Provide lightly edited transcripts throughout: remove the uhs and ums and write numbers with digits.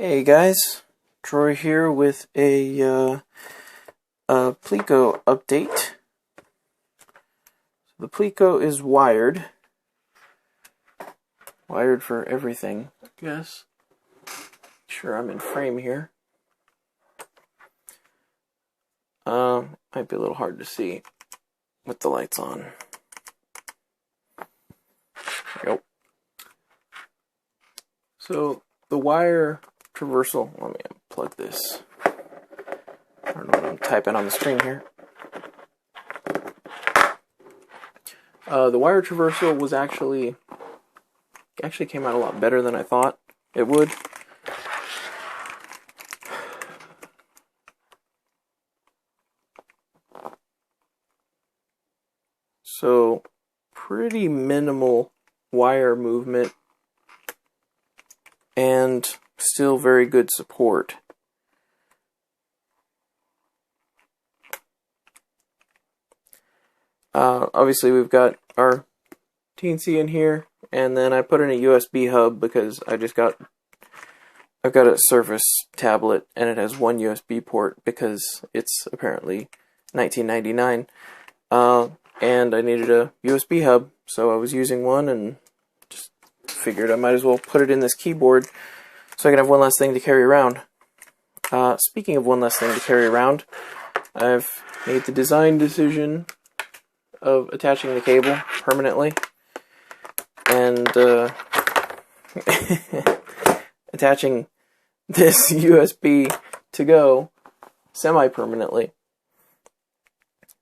Hey guys, Troy here with a Plico update. The Plico is wired for everything, I guess. Sure, I'm in frame here. Might be a little hard to see with the lights on. Yep. So the wire traversal, let me unplug this. I don't know what I'm typing on the screen here. The wire traversal was actually came out a lot better than I thought it would. So pretty minimal wire movement and still very good support. Obviously we've got our TNC in here, and then I put in a USB hub because I've got a Surface tablet and it has one USB port because it's apparently $19.99. And I needed a USB hub, so I was using one and just figured I might as well put it in this keyboard so I can have one less thing to carry around. Speaking of one less thing to carry around, I've made the design decision of attaching the cable permanently and attaching this USB to go semi-permanently.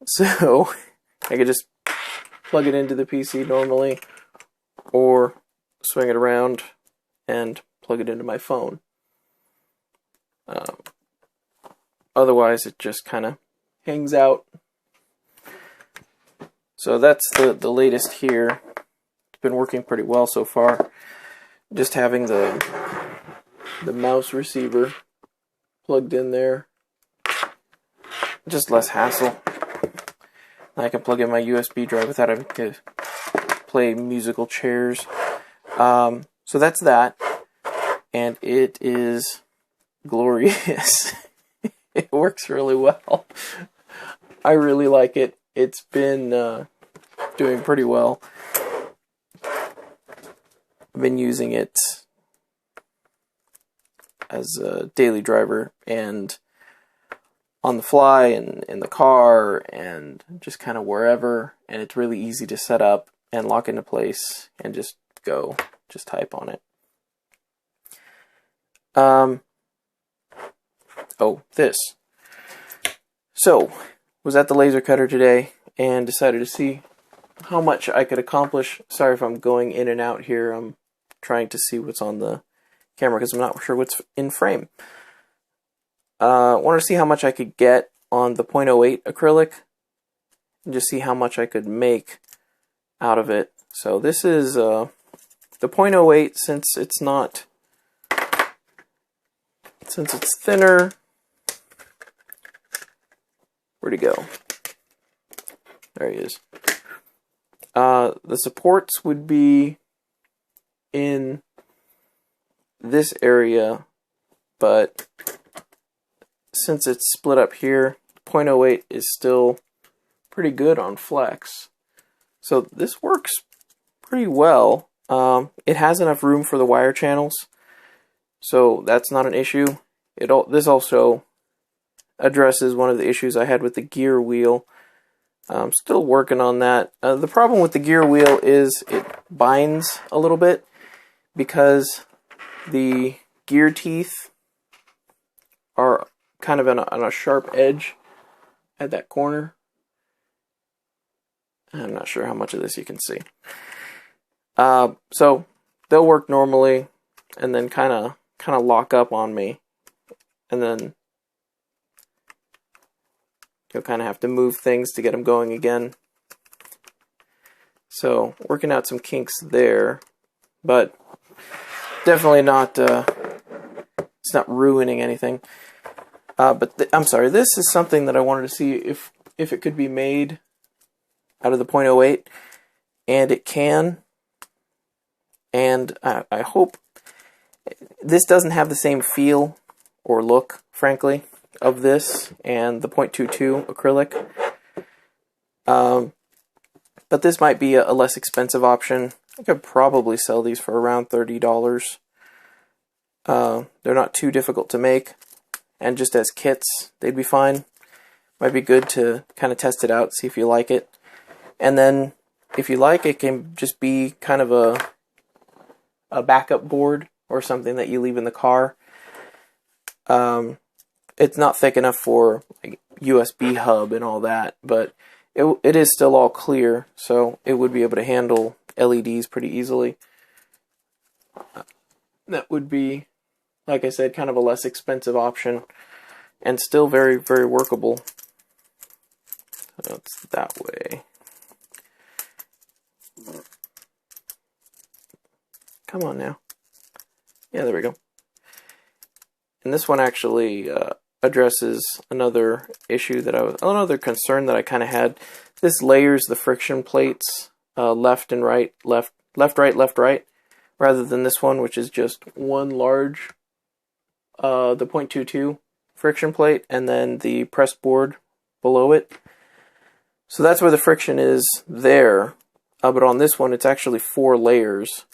So I could just plug it into the PC normally, or swing it around and plug it into my phone. Otherwise, it just kind of hangs out. So that's the latest here. It's been working pretty well so far. Just having the mouse receiver plugged in there, just less hassle. I can plug in my USB drive without having to play musical chairs. So that's that. And it is glorious. It works really well. I really like it. It's been doing pretty well. I've been using it as a daily driver and on the fly and in the car and just kind of wherever, and it's really easy to set up and lock into place and just type on it. So was at the laser cutter today and decided to see how much I could accomplish. Sorry if I'm going in and out here. I'm trying to see what's on the camera because I'm not sure what's in frame. Wanted to see how much I could get on the 0.08 acrylic and just see how much I could make out of it. So this is the 0.08, since it's thinner. Where'd he go? There he is. The supports would be in this area, but since it's split up here, 0.08 is still pretty good on flex. So this works pretty well. It has enough room for the wire channels, so that's not an issue. This also addresses one of the issues I had with the gear wheel. I'm still working on that. The problem with the gear wheel is it binds a little bit because the gear teeth are kind of on a sharp edge at that corner. I'm not sure how much of this you can see. So they'll work normally and then kind of lock up on me, and then you'll kind of have to move things to get them going again. So working out some kinks there, but definitely not. It's not ruining anything. But I'm sorry. This is something that I wanted to see if it could be made out of the 0.08, and it can. And I hope This doesn't have the same feel or look, frankly, of this and the .22 acrylic. But this might be a less expensive option. I could probably sell these for around $30. They're not too difficult to make, and just as kits, they'd be fine. Might be good to kind of test it out, see if you like it. And then, if you like, it can just be kind of a backup board or something that you leave in the car. It's not thick enough for like USB hub and all that, but it is still all clear, so it would be able to handle LEDs pretty easily. That would be, like I said, kind of a less expensive option, and still very, very workable. So it's that way. Come on now. Yeah, there we go. And this one actually addresses another issue that another concern that I kind of had. This layers the friction plates left and right, left, right, left, right, rather than this one, which is just one large, the .22 friction plate, and then the press board below it. So that's where the friction is there, but on this one it's actually 4 layers,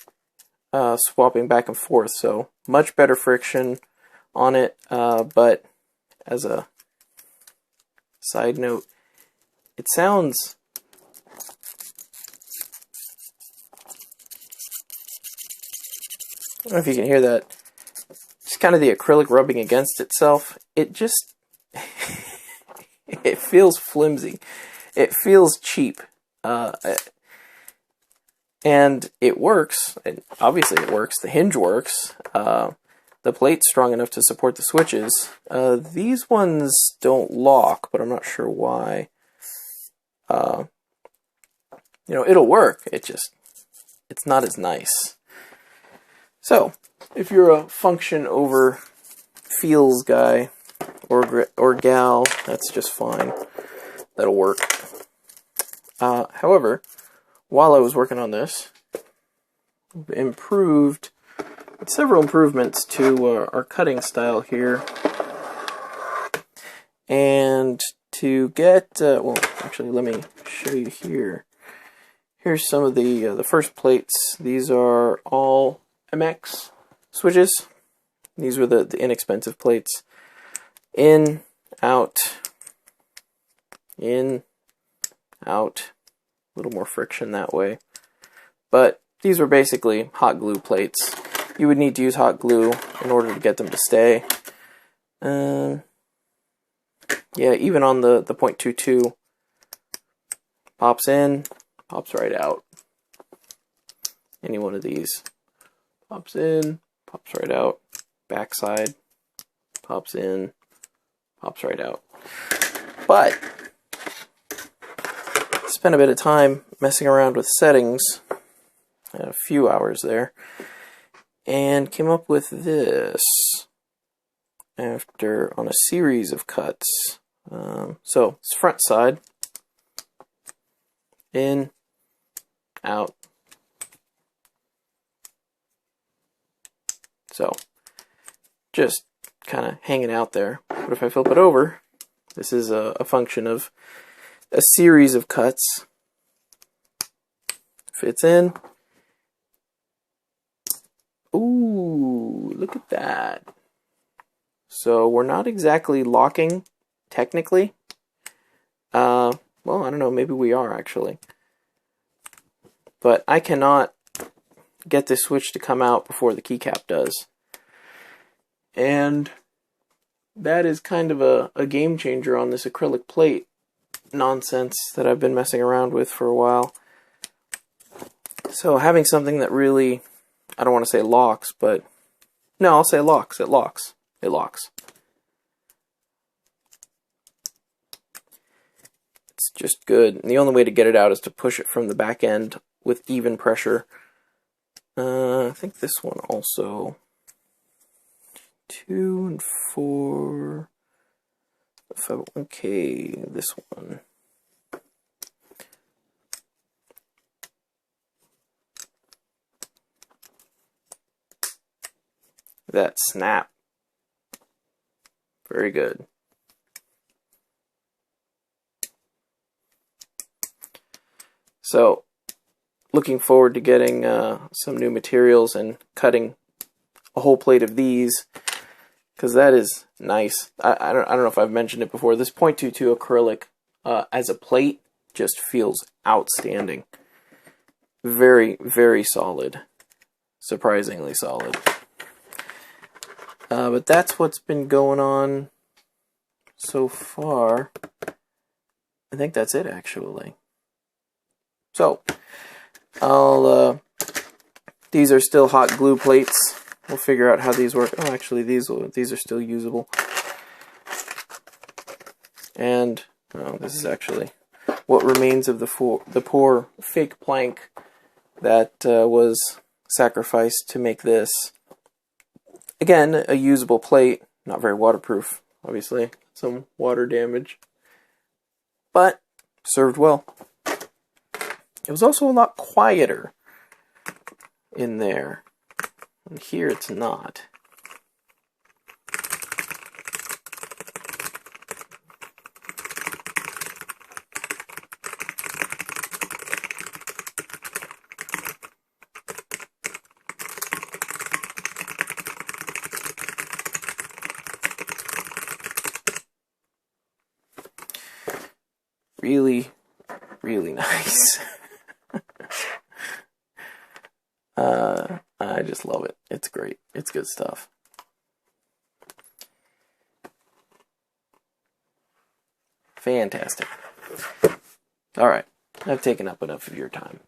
swapping back and forth, so much better friction on it, but as a side note, it sounds I don't know if you can hear that. Just kind of the acrylic rubbing against itself. It just it feels flimsy. It feels cheap. And it works. Obviously it works. The hinge works. The plate's strong enough to support the switches. These ones don't lock, but I'm not sure why. It'll work. It's not as nice. So, if you're a function over feels guy or gal, that's just fine. That'll work. However, while I was working on this, several improvements to our cutting style here, and to get well, actually, let me show you here. Here's some of the first plates. These are all MX switches. These were the inexpensive plates. In, out, in, out. A little more friction that way. But these were basically hot glue plates. You would need to use hot glue in order to get them to stay. Yeah, even on the .22, pops in, pops right out. Any one of these. Pops in, pops right out. Backside, pops in, pops right out. But spent a bit of time messing around with settings, a few hours there, and came up with this on a series of cuts. So it's front side, in, out. So just kind of hanging out there. But if I flip it over, this is a function of a series of cuts. Fits in. Ooh, look at that. So we're not exactly locking, technically. Well, I don't know, maybe we are actually. But I cannot get this switch to come out before the keycap does. And that is kind of a game changer on this acrylic plate nonsense that I've been messing around with for a while. So having something that really, I don't want to say locks, but no, I'll say locks. It locks. It locks. It's just good. And the only way to get it out is to push it from the back end with even pressure. I think this one also 2 and 4. Okay, this one. that snap. Very good. So, looking forward to getting some new materials and cutting a whole plate of these, because that is nice. I don't know if I've mentioned it before. This .22 acrylic as a plate just feels outstanding. Very, very solid. Surprisingly solid. But that's what's been going on so far. I think that's it, actually. So, these are still hot glue plates. We'll figure out how these work. Oh, actually, these are still usable. And this is actually what remains of the poor fake plank that was sacrificed to make this. Again, a usable plate, not very waterproof, obviously. Some water damage, but served well. It was also a lot quieter in there. And here it's not. Really, really nice. I just love it. It's great. It's good stuff. Fantastic. All right. I've taken up enough of your time.